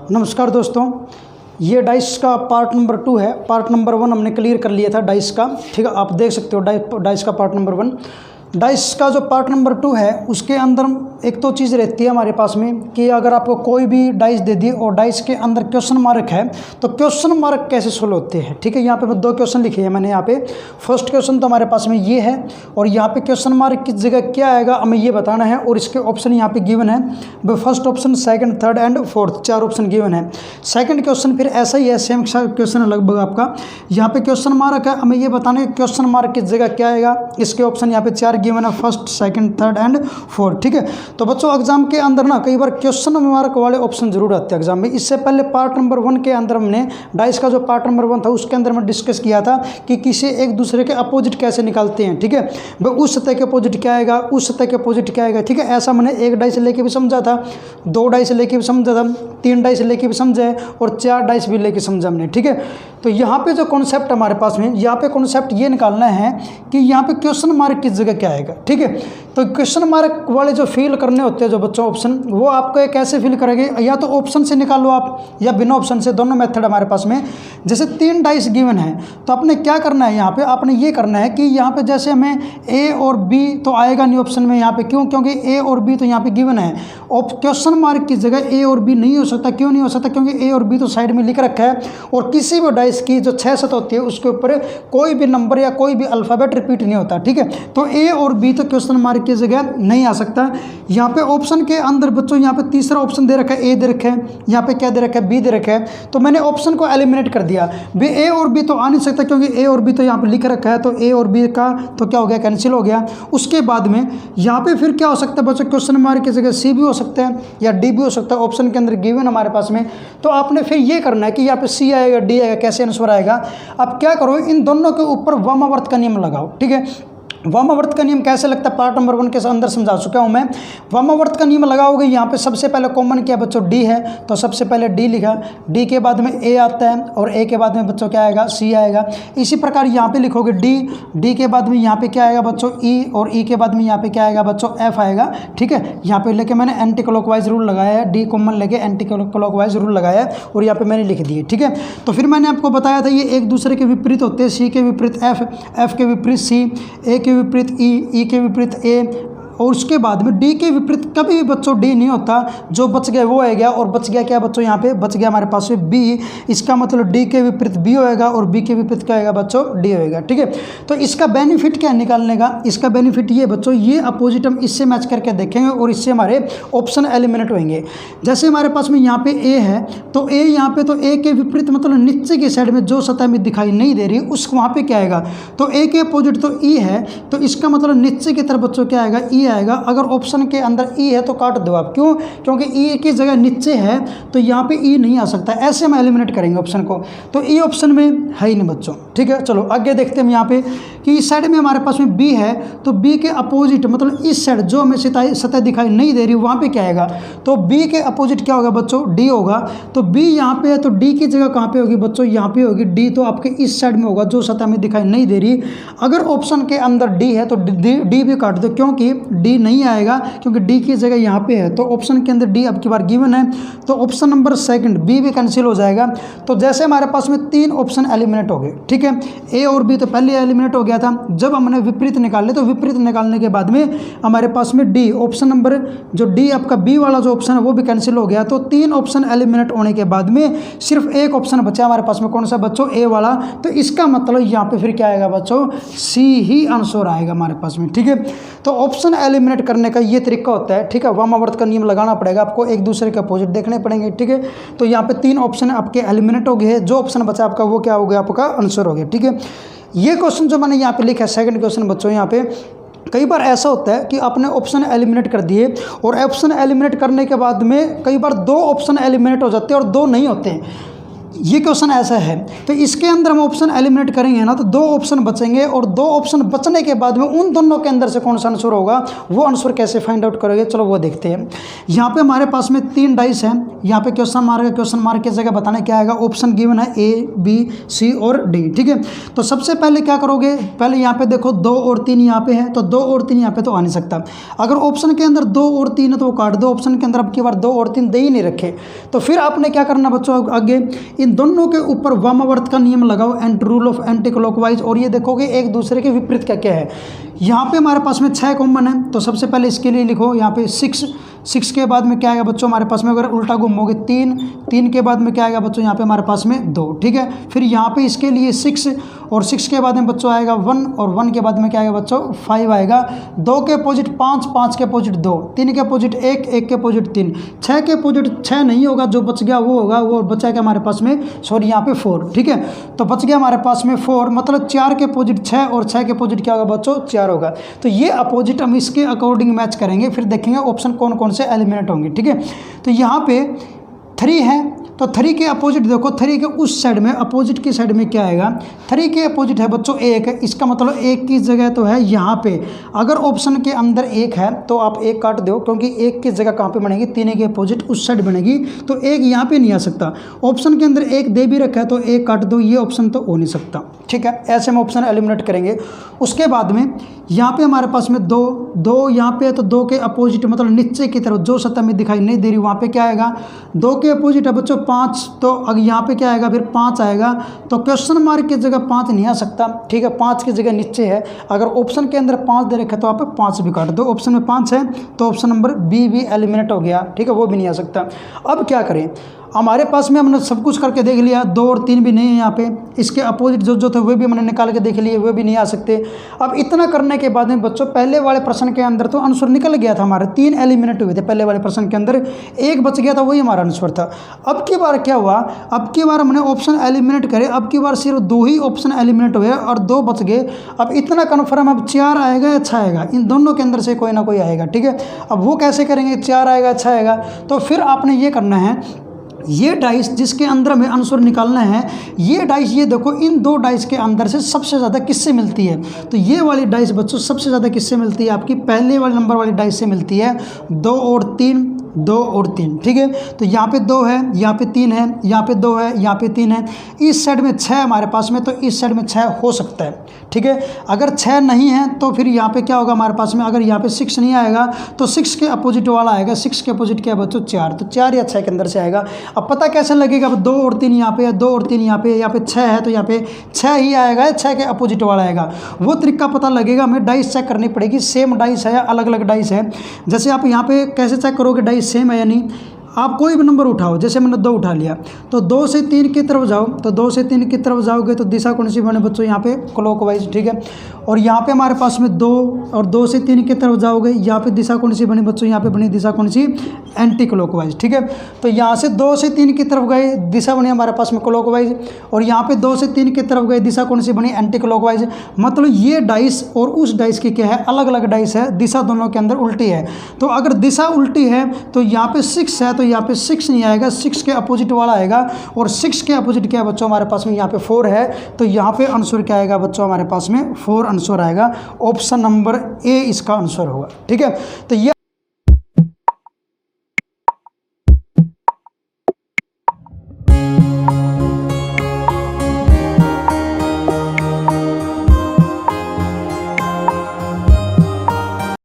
नमस्कार दोस्तों, ये डाइस का पार्ट नंबर 2 है। पार्ट नंबर 1 हमने क्लियर कर लिया था डाइस का, ठीक है। आप देख सकते हो डाइस का पार्ट नंबर 1। डाइस का जो पार्ट नंबर 2 है उसके अंदर एक तो चीज़ रहती है हमारे पास में कि अगर आपको कोई भी डाइस दे दी और डाइस के अंदर क्वेश्चन मार्क है तो क्वेश्चन मार्क कैसे सोल्व होते हैं, ठीक है। यहाँ पे 2 क्वेश्चन लिखे हैं मैंने। यहाँ पे फर्स्ट क्वेश्चन तो हमारे पास में ये है और यहाँ पे क्वेश्चन मार्क की जगह क्या आएगा हमें ये बताना है और इसके ऑप्शन यहाँ पे गिवन है। First option, second, third and fourth, 4 option given है। सेकंड क्वेश्चन फिर ऐसा ही है, सेम क्वेश्चन है लगभग आपका। यहाँ पे क्वेश्चन मार्क है, हमें ये बताना है क्वेश्चन मार्क की जगह क्या आएगा। इसके ऑप्शन यहाँ पे 4 गिवन है, first, second, third and fourth, ठीक है। तो बच्चों एग्जाम के अंदर ना कई बार क्वेश्चन मार्क वाले ऑप्शन जरूर आते हैं एग्जाम में। इससे पहले पार्ट नंबर 1 के अंदर हमने डाइस का जो पार्ट नंबर 1 था उसके अंदर में डिस्कस किया था कि किसी एक दूसरे के अपोजिट कैसे निकालते हैं, ठीक है। भाई उस सतह के अपोजिट क्या आएगा, उस सतह के अपोजिट क्या आएगा, ठीक है। ऐसा मैंने 1 डाइस लेके भी समझा था, 2 डाइस लेके भी समझा था, 3 डाइस लेके भी समझा है और 4 डाइस भी लेके समझा हमने, ठीक है। तो यहाँ पे जो कॉन्सेप्ट हमारे पास में, यहाँ पे कॉन्सेप्ट ये निकालना है कि यहाँ पे क्वेश्चन मार्क की जगह क्या आएगा, ठीक है। तो क्वेश्चन मार्क वाले जो फिल करने होते हैं जो बच्चों ऑप्शन, वो आपको कैसे फिल करेंगे, या तो ऑप्शन से निकालो आप या बिना ऑप्शन से, दोनों मेथड हमारे पास में। जैसे 3 डाइस गिवन है तो आपने क्या करना है, यहाँ पे आपने ये करना है कि यहाँ पे जैसे हमें ए और बी तो आएगा नहीं ऑप्शन में यहाँ पे, क्यों, क्योंकि ए और बी तो यहाँ पे गिवन है। क्वेश्चन मार्क की जगह ए और बी नहीं हो सकता। क्यों नहीं हो सकता, क्योंकि ए और बी तो साइड में लिख रखा है और किसी भी डाइस की जो 6 सतह होती है उसके ऊपर कोई भी नंबर या कोई भी अल्फ़ाबेट रिपीट नहीं होता, ठीक है। तो ए और बी तो क्वेश्चन मार्क की जगह नहीं आ सकता। यहाँ पे ऑप्शन के अंदर बच्चों यहाँ पे तीसरा ऑप्शन दे रखा है, ए दे रखा है, यहाँ पे क्या दे रखा है, बी दे रखा है। तो मैंने ऑप्शन को एलिमिनेट कर दिया। बी ए और बी तो आ नहीं सकता क्योंकि ए और बी तो यहाँ पे लिख रखा है, तो ए और बी का तो क्या हो गया, कैंसिल हो गया। उसके बाद में यहाँ पे फिर क्या हो सकता है बच्चों, क्वेश्चन मार्क की जगह सी भी हो सकता है या डी भी हो सकता है, ऑप्शन के अंदर गिवन हमारे पास में। तो आपने फिर ये करना है कि यहाँ पे सी आएगा, डी आएगा, कैसे आंसर आएगा। अब क्या करो, इन दोनों के ऊपर वामावर्त का नियम लगाओ, ठीक है। वामावर्त का नियम कैसे लगता है पार्ट नंबर 1 के अंदर समझा चुका हूं मैं। वामावर्त का नियम लगाओगे, यहाँ पे सबसे पहले कॉमन क्या बच्चों, डी है, तो सबसे पहले डी लिखा, डी के बाद में ए आता है और ए के बाद में बच्चों क्या आएगा, सी आएगा। इसी प्रकार यहाँ पे लिखोगे डी, डी के बाद में यहाँ पे क्या आएगा बच्चों, ई, और ई के बाद में यहाँ पे क्या आएगा बच्चों, एफ आएगा, ठीक है। यहाँ पे लेके मैंने एंटी क्लॉकवाइज रूल लगाया है, डी कॉमन लेके एंटी क्लॉकवाइज रूल लगाया है और यहाँ पे मैंने लिख दिए, ठीक है। तो फिर मैंने आपको बताया था ये एक दूसरे के विपरीत होते हैं, सी के विपरीत एफ, एफ के विपरीत सी, ए के विपरीत ई के विपरीत ए, और उसके बाद में डी के विपरीत कभी भी बच्चों डी नहीं होता। जो बच गया वो आएगा और बच गया क्या बच्चों, यहाँ पे बच गया हमारे पास में बी। इसका मतलब डी के विपरीत बी होएगा और बी के विपरीत क्या आएगा बच्चों, डी होएगा, ठीक है। तो इसका बेनिफिट क्या है निकालने का, इसका बेनिफिट ये बच्चों, ये अपोजिट हम इससे मैच करके देखेंगे और इससे हमारे ऑप्शन एलिमिनेट होंगे। जैसे हमारे पास में यहाँ पे ए है तो ए, यहाँ पे तो ए के विपरीत मतलब नीचे की साइड में जो सतह में दिखाई नहीं दे रही उस वहाँ पे क्या आएगा, तो ए के अपोजिट तो ई है, तो इसका मतलब नीचे की तरफ बच्चों क्या आएगा, ई आएगा। अगर ऑप्शन के अंदर ई है तो काट दो आप, क्यों, क्योंकि ई की जगह नीचे है तो यहाँ पे ई नहीं आ सकता। ऐसे हम एलिमिनेट करेंगे ऑप्शन को, तो ई ऑप्शन में है ही नहीं बच्चों, ठीक है। चलो आगे देखते हैं हम यहाँ पे कि इस साइड में हमारे पास में बी है तो बी के अपोजिट मतलब इस साइड जो हमें सतह दिखाई नहीं दे रही वहाँ पे क्या आएगा, तो बी के अपोजिट क्या होगा बच्चों, डी होगा। तो बी यहाँ पे है तो डी की जगह कहाँ पे होगी बच्चों, यहाँ पे होगी। डी तो आपके इस साइड में होगा जो सतह में दिखाई नहीं दे रही। अगर ऑप्शन के अंदर डी है तो डी भी काट दो, क्योंकि डी नहीं आएगा क्योंकि डी की जगह यहाँ पे है। तो ऑप्शन के अंदर डी अब की बार गिवन है तो ऑप्शन नंबर सेकंड बी भी कैंसिल हो जाएगा। तो जैसे हमारे पास में 3 ऑप्शन एलिमिनेट हो गए, ठीक है। ए और बी तो पहले एलिमिनेट हो गया था। जब हमने विपरीत निकाले तो विपरीत निकालने के बाद में हमारे पास में डी ऑप्शन नंबर जो डी आपका बी वाला जो ऑप्शन है वो भी कैंसिल हो गया। तो 3 ऑप्शन एलिमिनेट होने के बाद में सिर्फ एक ऑप्शन बचा हमारे पास में, कौन सा बच्चों, ए वाला। तो इसका मतलब यहाँ पे फिर क्या आएगा बच्चों, सी ही आंसर आएगा हमारे पास में, ठीक है। तो ऑप्शन एलिमिनेट करने का ये तरीका होता है, ठीक है। वामावर्त का नियम लगाना पड़ेगा आपको, एक दूसरे के अपोजिट देखने पड़ेंगे, ठीक है। तो यहाँ पे 3 ऑप्शन आपके एलिमिनेट हो गए, जो ऑप्शन बचा आपका वो क्या हो गया, आपका आंसर हो गया, ठीक है। ये क्वेश्चन जो मैंने यहाँ पे लिखा है सेकंड क्वेश्चन बच्चों, यहाँ पे कई बार ऐसा होता है कि आपने ऑप्शन एलिमिनेट कर दिए और ऑप्शन एलिमिनेट करने के बाद में कई बार 2 ऑप्शन एलिमिनेट हो जाते हैं और 2 नहीं होते हैं। ये क्वेश्चन ऐसा है, तो इसके अंदर हम ऑप्शन एलिमिनेट करेंगे ना, तो 2 ऑप्शन बचेंगे और 2 ऑप्शन बचने के बाद में उन दोनों के अंदर से कौन सा आंसर होगा, वो आंसर कैसे फाइंड आउट करोगे, चलो वो देखते हैं। यहाँ पे हमारे पास में 3 डाइस हैं, यहाँ पे क्वेश्चन मार्क की जगह बताने क्या आएगा, ऑप्शन गिवन है A B C और D, ठीक है। तो सबसे पहले क्या करोगे, पहले यहाँ पे देखो 2 और 3 यहाँ पे है, तो 2 और 3 यहाँ पे तो आ नहीं सकता। अगर ऑप्शन के अंदर 2 और 3 है तो वो काट दो, ऑप्शन के अंदर अब की बार 2 और 3 दे ही नहीं रखे, तो फिर आपने क्या करना बच्चों, आगे इन दोनों के ऊपर वामावर्त का नियम लगाओ, and rule of anti clockwise, और ये देखोगे एक दूसरे के विपरीत क्या क्या है। यहाँ पे हमारे पास में 6 कॉमन है, तो सबसे पहले इसके लिए लिखो यहाँ पे 6 के बाद में क्या आएगा बच्चों हमारे पास में, अगर उल्टा घूमोगे 3 के बाद में क्या आएगा बच्चों, यहाँ पे हमारे पास में 2, ठीक है। फिर यहाँ पे इसके लिए 6 और 6 के बाद में बच्चों आएगा 1 और 1 के बाद में क्या आएगा बच्चों 5 आएगा। 2 के अपोजिट 5, 5 के अपोजिट 2, 3 के अपोजिट 1, 1 के अपोजिट 3, 6 के अपोजिट 6 नहीं होगा, जो बच गया वो होगा, वो बचा क्या हमारे पास में, सॉरी यहाँ पे 4, ठीक है। तो बच गया हमारे पास में 4, मतलब 4 के अपोजिट 6 और 6 के अपोजिट क्या होगा बच्चों 4 होगा। तो ये अपोजिट हम इसके अकॉर्डिंग मैच करेंगे, फिर देखेंगे ऑप्शन कौन कौन से एलिमिनेट होंगे, ठीक है। तो यहाँ पे 3 है, तो 3 के अपोजिट देखो, 3 के उस साइड में अपोजिट की साइड में क्या आएगा, 3 के अपोजिट है बच्चों 1 है, इसका मतलब 1 की जगह तो है यहाँ पे। अगर ऑप्शन के अंदर 1 है तो आप 1 काट दो, क्योंकि 1 की जगह कहाँ पे बनेगी, 3 के अपोजिट उस साइड बनेगी, तो 1 यहाँ पे नहीं आ सकता। ऑप्शन के अंदर 1 दे भी रखा है तो 1 काट दो, ये ऑप्शन तो हो नहीं सकता, ठीक है। ऐसे हम ऑप्शन एलिमिनेट करेंगे। उसके बाद में यहाँ पे हमारे पास में 2 यहाँ पे है, तो 2 के अपोजिट मतलब नीचे की तरफ जो सतह में दिखाई नहीं दे रही वहाँ पे क्या आएगा, 2 के अपोजिट है बच्चों 5, तो अगर यहाँ पे क्या आएगा फिर 5 आएगा, तो क्वेश्चन मार्क की जगह 5 नहीं आ सकता, ठीक है। 5 की जगह नीचे है, अगर ऑप्शन के अंदर 5 दे रखा है तो आप 5 भी काट दो। ऑप्शन में 5 है तो ऑप्शन नंबर बी भी एलिमिनेट हो गया, ठीक है, वो भी नहीं आ सकता। अब क्या करें, हमारे पास में हमने सब कुछ करके देख लिया, 2 और 3 भी नहीं है यहाँ पे, इसके अपोजिट जो थे वे भी हमने निकाल के देख लिए, वे भी नहीं आ सकते। अब इतना करने के बाद में बच्चों पहले वाले प्रश्न के अंदर तो आंसर निकल गया था हमारे, 3 एलिमिनेट हुए थे पहले वाले प्रश्न के अंदर, 1 बच गया था, वही हमारा आंसर था। अब की बार क्या हुआ, अब की बार हमने ऑप्शन एलिमिनेट करे, अब की बार सिर्फ 2 ही ऑप्शन एलिमिनेट हुए और 2 बच गए। अब इतना कन्फर्म, अब 4 आएगा या 6 आएगा, इन दोनों के अंदर से कोई ना कोई आएगा, ठीक है। अब वो कैसे करेंगे, 4 आएगा 6 आएगा, तो फिर आपने ये करना है, ये डाइस जिसके अंदर हमें आंसर निकालना है, ये डाइस ये देखो इन 2 डाइस के अंदर से सबसे ज़्यादा किससे मिलती है, तो ये वाली डाइस बच्चों सबसे ज़्यादा किससे मिलती है, आपकी पहले वाले नंबर वाली डाइस से मिलती है, 2 और 3, 2 और 3, ठीक है। तो यहाँ पे 2 है, यहाँ पे 3 है, यहाँ पे 2 है, यहाँ पे 3 है, इस साइड में 6 हमारे पास में, तो इस साइड में 6 हो सकता है, ठीक है। अगर 6 नहीं है तो फिर यहाँ पे क्या होगा हमारे पास में, अगर यहाँ पे 6 नहीं आएगा तो 6 के अपोजिट वाला आएगा, 6 के अपोजिट क्या है बच्चों 4, तो 4 या 6 के अंदर से आएगा। अब पता कैसे लगेगा, अब 2 और 3 यहाँ पे है, 2 और 3 यहाँ पे, यहाँ पे 6 है, तो यहाँ पे 6 ही आएगा, 6 के अपोजिट वाला आएगा। वो तरीका पता लगेगा, हमें डाइस चेक करनी पड़ेगी, सेम डाइस है या अलग अलग डाइस है। जैसे आप यहाँ पे कैसे चेक करोगे डाइस सेम है या नहीं, आप कोई भी नंबर उठाओ, जैसे मैंने 2 उठा लिया, तो 2 से 3 की तरफ जाओ, तो 2 से 3 की तरफ जाओगे तो दिशा कौन सी बने बच्चों, यहाँ पे क्लॉकवाइज, ठीक है। और यहाँ पे हमारे पास में 2 और 2 से 3 की तरफ जाओगे, यहाँ पे दिशा कौन सी बनी बच्चों, यहाँ पे बनी दिशा कौन सी, एंटी क्लॉकवाइज, ठीक है। तो यहाँ से 2 से 3 की तरफ गए, दिशा बनी हमारे पास में क्लॉकवाइज, और यहाँ पे 2 से 3 की तरफ गए, दिशा कौन सी बनी, एंटी क्लॉकवाइज। मतलब ये डाइस और उस डाइस की क्या है, अलग अलग डाइस है, दिशा दोनों के अंदर उल्टी है। तो अगर दिशा उल्टी है तो यहाँ पे 6 है, तो यहाँ पे 6 नहीं आएगा, 6 के अपोजिट वाला आएगा, और 6 के अपोजिट क्या है बच्चों हमारे पास में, यहाँ पे 4 है, तो यहाँ पे आंसर क्या आएगा बच्चों हमारे पास में 4 आंसर आएगा। ऑप्शन नंबर ए इसका आंसर होगा, ठीक है। तो ये